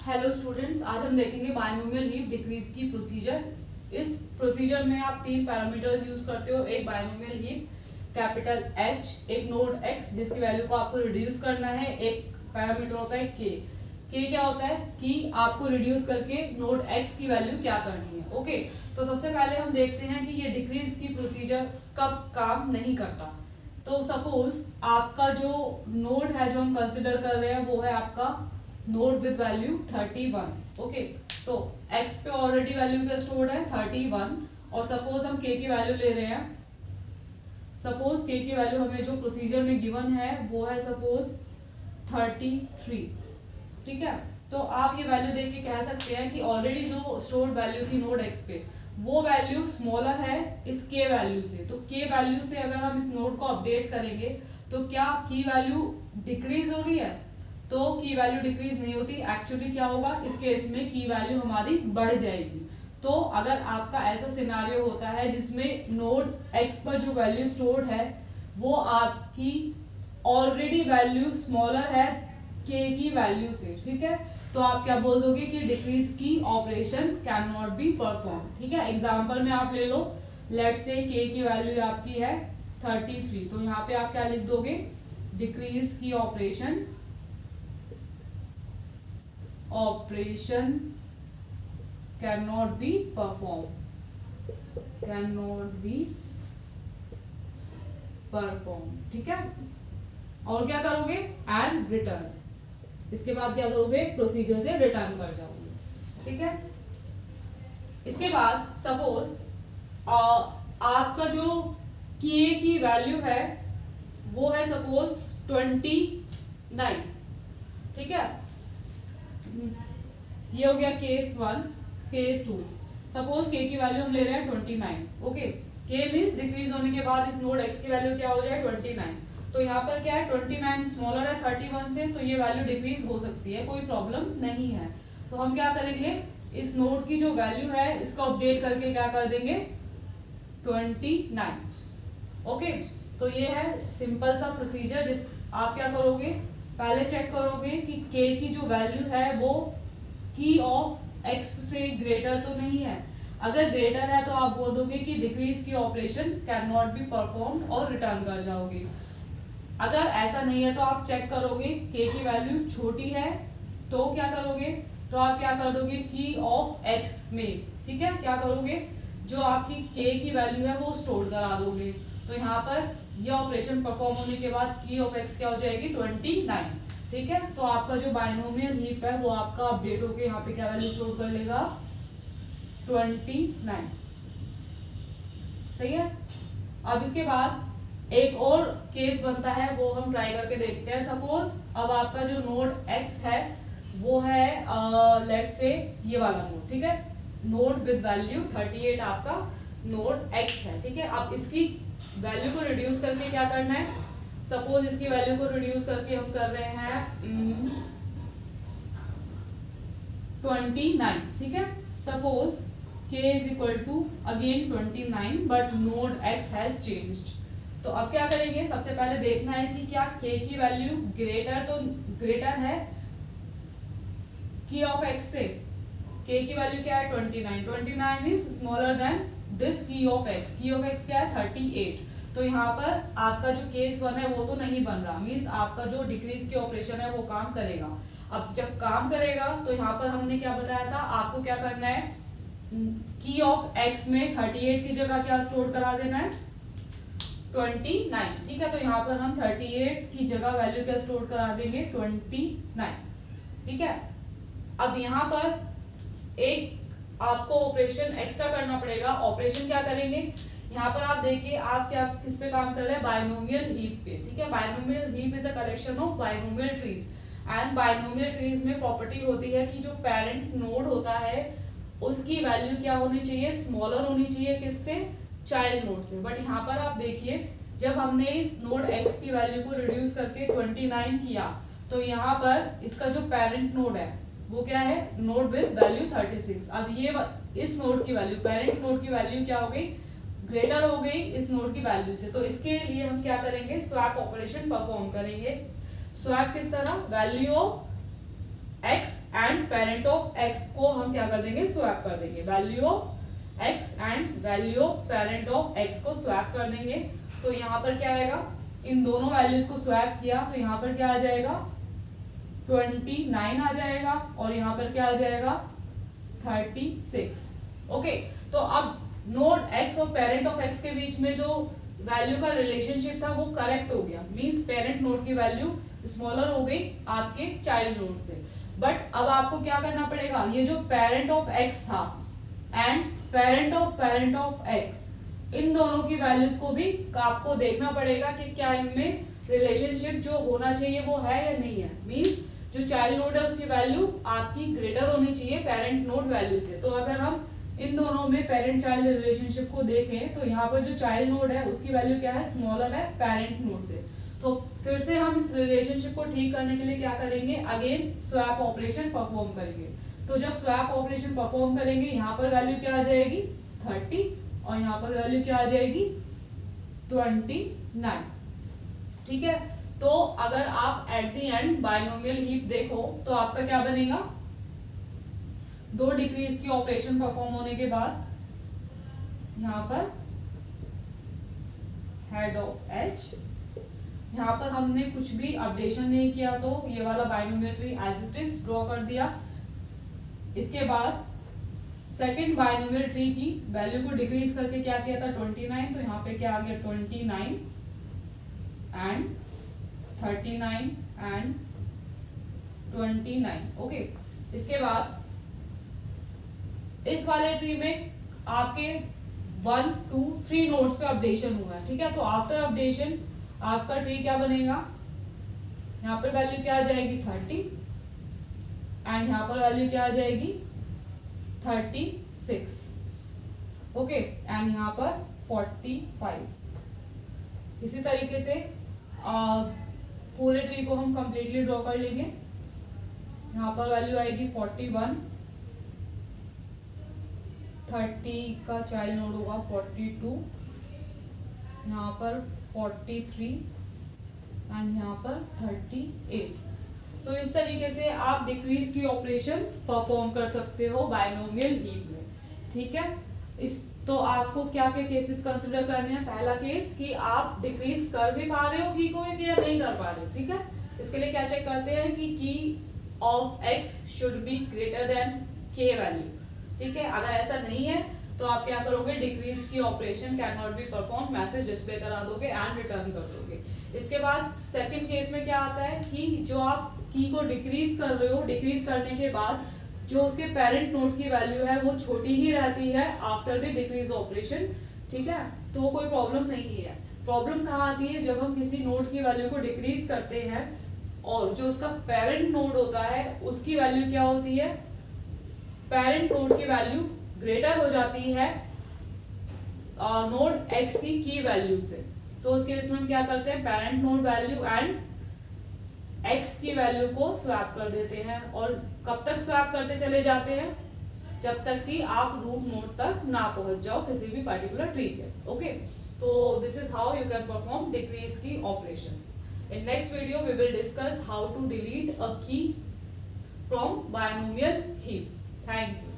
Hello students, आज हम देखेंगे बायनोमियल हीप डिक्रीज की प्रोसीजर। इस प्रोसीजर में आप तीन पैरामीटर्स यूज करते हो। एक बायनोमियल हीप कैपिटल H, एक नोड X जिसकी वैल्यू को आपको रिड्यूस करना है, एक पैरामीटर होता है K। K क्या होता है कि आपको रिड्यूस करके नोड X की वैल्यू क्या करनी है। ओके, तो सबसे पहले हम देखते हैं कि ये डिक्रीज की प्रोसीजर कब काम नहीं करता। तो सपोज आपका जो नोड है जो हम कंसिडर कर रहे हैं वो है आपका नोड विद वैल्यू 31। ओके, तो x पे ऑलरेडी वैल्यू क्या स्टोर्ड है 31 और सपोज हम k की वैल्यू ले रहे हैं। सपोज k की वैल्यू हमें जो प्रोसीजर में गिवन है वो है सपोज 33। ठीक है, तो आप ये वैल्यू देख के कह सकते हैं कि ऑलरेडी जो स्टोर्ड वैल्यू थी नोड x पे वो वैल्यू स्मॉलर है इस k वैल्यू से। तो k वैल्यू से अगर हम इस नोड को अपडेट करेंगे तो क्या की वैल्यू डिक्रीज हो रही है? तो की वैल्यू डिक्रीज नहीं होती। एक्चुअली क्या होगा इस केस में की वैल्यू हमारी बढ़ जाएगी। तो अगर आपका ऐसा सिनेरियो होता है जिसमें नोड x पर जो वैल्यू स्टोर्ड है वो आपकी ऑलरेडी वैल्यू स्मॉलर है k की वैल्यू से, ठीक है, तो आप क्या बोल दोगे कि डिक्रीज की operation can not be perform. ठीक है, एग्जांपल में आप ले लो, लेट से k की वैल्यू आपकी है 33, तो यहाँ पे आप क्या लिख दोगे, डिक्रीज की operation can not be perform, can not be perform. ठीक है, और क्या करोगे एंड रिटर्न। इसके बाद क्या करोगे, प्रोसीजर से रिटर्न कर जाओगे। ठीक है, इसके बाद सपोज आपका जो k की वैल्यू है वो है सपोज 29। ठीक है, ये हो गया केस 1। केस 2, सपोज k की वैल्यू हम ले रहे हैं 29। ओके, k मींस डिक्रीज होने के बाद इस नोड x की वैल्यू क्या हो जाए 29। तो यहाँ पर क्या है 29 स्मॉलर है 31 से, तो ये वैल्यू डिक्रीज हो सकती है, कोई प्रॉब्लम नहीं है। तो हम क्या करेंगे, इस नोड की जो वैल्यू है इसको अपडेट करके क्या कर देंगे 29। ओके, तो ये है सिंपल सा प्रोसीजर। जिस आप क्या करोगे, पहले चेक करोगे कि k की जो वैल्यू है वो की ऑफ x से ग्रेटर तो नहीं है। अगर ग्रेटर है तो आप बोल दोगे कि डिक्रीज की operation can not be perform और रिटर्न कर जाओगे। अगर ऐसा नहीं है तो आप चेक करोगे k की वैल्यू छोटी है तो क्या करोगे, तो आप क्या कर दोगे की ऑफ x में, ठीक है, क्या करोगे, जो आपकी k की वैल्यू है वो स्टोर करा दोगे। तो यहाँ पर ये ऑपरेशन परफॉर्म होने के बाद की ऑफ x क्या हो जाएगी 29। ठीक है, तो आपका जो बायनोमियल हीप है वो आपका अपडेट होके यहाँ पे क्या वैल्यू स्टोर कर लेगा 29। सही है। अब इसके बाद एक और केस बनता है वो हम ट्राई करके देखते हैं। सपोज अब आपका जो नोड x है वो है लेट से ये वाला नोड, ठीक है, नोड विद वैल्यू 38 आपका नोड x है। ठीक है, अब इसकी वैल्यू को रिड्यूस करके क्या करना है, सपोज इसकी वैल्यू को रिड्यूस करके हम कर रहे हैं 29। ठीक है, suppose k is equal to again 29 but node x has changed. तो अब क्या करेंगे, सबसे पहले देखना है कि क्या k की वैल्यू ग्रेटर है की ऑफ x से। k की वैल्यू क्या है 29 इज स्मॉलर देन दिस की ऑफ x। की ऑफ x क्या है 38। तो यहाँ पर आपका जो केस 1 है वो तो नहीं बन रहा, मीन्स आपका जो डिक्रीज की ऑपरेशन है वो काम करेगा। अब जब काम करेगा तो यहाँ पर हमने क्या बताया था, आपको क्या करना है, की ऑफ x में 38 की जगह क्या स्टोर करा देना है 29। ठीक है, तो यहाँ पर हम 38 की जगह वैल्यू क्या स्टोर करा देंगे 29। ठीक है, अब यहाँ पर एक आपको ऑपरेशन एक्स्ट्रा करना पड़ेगा। ऑपरेशन क्या करेंगे, यहाँ पर आप देखिए आप क्या किस पे काम कर रहे हैं, बायनोमियल हीप पे। ठीक है, binomial heap is a collection of binomial trees and binomial trees में प्रॉपर्टी होती है कि जो पेरेंट नोड होता है उसकी वैल्यू क्या होनी चाहिए, स्मॉलर होनी चाहिए किससे, चाइल्ड नोड से। बट यहाँ पर आप देखिए जब हमने इस नोड x की वैल्यू को रिड्यूस करके 29 किया तो यहाँ पर इसका जो पेरेंट नोड है वो क्या है, नोड विद वैल्यू 36। अब ये इस नोड की वैल्यू, पेरेंट नोड की वैल्यू क्या हो गई, ग्रेटर हो गई इस नोड की वैल्यू से। तो इसके लिए हम क्या करेंगे, स्वैप ऑपरेशन परफॉर्म करेंगे। स्वैप किस तरह, value of x and and parent of x को हम क्या कर देंगे, स्वैप कर देंगे, value of x and value of parent of x को स्वैप कर देंगे। तो यहाँ पर क्या आएगा, इन दोनों वैल्यूज को स्वैप किया तो यहाँ पर क्या आ जाएगा 29 आ जाएगा और यहाँ पर क्या आ जाएगा 36। ओके, तो अब नोड x और पेरेंट ऑफ x के बीच में जो वैल्यू का रिलेशनशिप था वो करेक्ट हो गया, मींस पेरेंट नोड की वैल्यू स्मॉलर हो गई आपके चाइल्ड नोड से। बट अब आपको क्या करना पड़ेगा, ये जो पेरेंट ऑफ x था एंड पेरेंट ऑफ x, इन दोनों की वैल्यूज को भी आपको देखना पड़ेगा कि क्या इनमें रिलेशनशिप जो होना चाहिए वो है या नहीं है। मींस जो चाइल्ड नोड है उसकी वैल्यू आपकी ग्रेटर होनी चाहिए पेरेंट नोड वैल्यू से। तो अगर हम इन दोनों में पेरेंट चाइल्ड रिलेशनशिप को देखें तो यहाँ पर जो चाइल्ड नोड है उसकी वैल्यू क्या है, स्मॉलर है पेरेंट नोड से। तो फिर से हम इस रिलेशनशिप को ठीक करने के लिए क्या करेंगे, अगेन स्वैप ऑपरेशन परफॉर्म करेंगे। तो जब स्वैप ऑपरेशन परफॉर्म करेंगे यहाँ पर वैल्यू क्या आ जाएगी 30 और यहाँ पर वैल्यू क्या आ जाएगी 29। ठीक है, तो अगर आप at the end binomial heap देखो तो आपका क्या बनेगा, दो डिक्रीज की ऑपरेशन परफॉर्म होने के बाद यहाँ पर हेड ऑफ h, यहाँ पर हमने कुछ भी अपडेशन नहीं किया तो ये वाला binomial tree as it is draw कर दिया। इसके बाद सेकंड बायनोमियल ट्री की वैल्यू को डिक्रीज करके क्या किया था 29, तो यहाँ पे क्या आ गया 29 एंड 39 एंड 29। ओके, इसके बाद इस वाले ट्री में आपके 1 2 3 नोड्स पे अपडेशन हुआ है। ठीक है, तो आफ्टर अपडेशन आपका ट्री क्या बनेगा, यहाँ पर वैल्यू क्या आ जाएगी 30 एंड यहाँ पर वैल्यू क्या आ जाएगी 36। ओके, एंड यहाँ पर 45। इसी तरीके से पूरे ट्री को हम कंप्लीटली ड्रॉ कर लेंगे। यहाँ पर वैल्यू आएगी 41, 30 का चाइल्ड नोड होगा 42, यहाँ पर 43 एंड यहाँ पर 38। तो इस तरीके से आप डिक्रीज की ऑपरेशन परफॉर्म कर सकते हो बायनोमियल हीप में। ठीक है, इस तो आपको क्या क्या केसेस कंसिडर करने हैं। पहला केस कि आप डिक्रीज कर भी पा रहे हो की को या नहीं कर पा रहे हो। ठीक है, इसके लिए क्या चेक करते हैं कि की of x should be greater than k value. ठीक है, अगर ऐसा नहीं है तो आप क्या करोगे, डिक्रीज की operation can not be perform message display करा दोगे एंड रिटर्न कर दोगे। इसके बाद सेकंड केस में क्या आता है कि जो आप की को डिक्रीज कर रहे हो, डिक्रीज करने के बाद जो उसके पेरेंट नोड की वैल्यू है वो छोटी ही रहती है आफ्टर द डिक्रीज ऑपरेशन। ठीक है, तो कोई प्रॉब्लम नहीं है। प्रॉब्लम कहाँ आती है, जब हम किसी नोड की वैल्यू को डिक्रीज करते हैं और जो उसका पेरेंट नोड होता है उसकी वैल्यू क्या होती है, पेरेंट नोड की वैल्यू ग्रेटर हो जाती है नोड x की वैल्यू से। तो उस केस में हम क्या करते हैं, parent node value and x की वैल्यू को स्वैप कर देते हैं। और कब तक स्वैप करते चले जाते हैं, जब तक कि आप रूट नोड तक ना पहुंच जाओ किसी भी पर्टिकुलर ट्री के। ओके, तो this is how you can perform decrease की operation. In next video we will discuss how to delete a key from binomial heap. Thank you.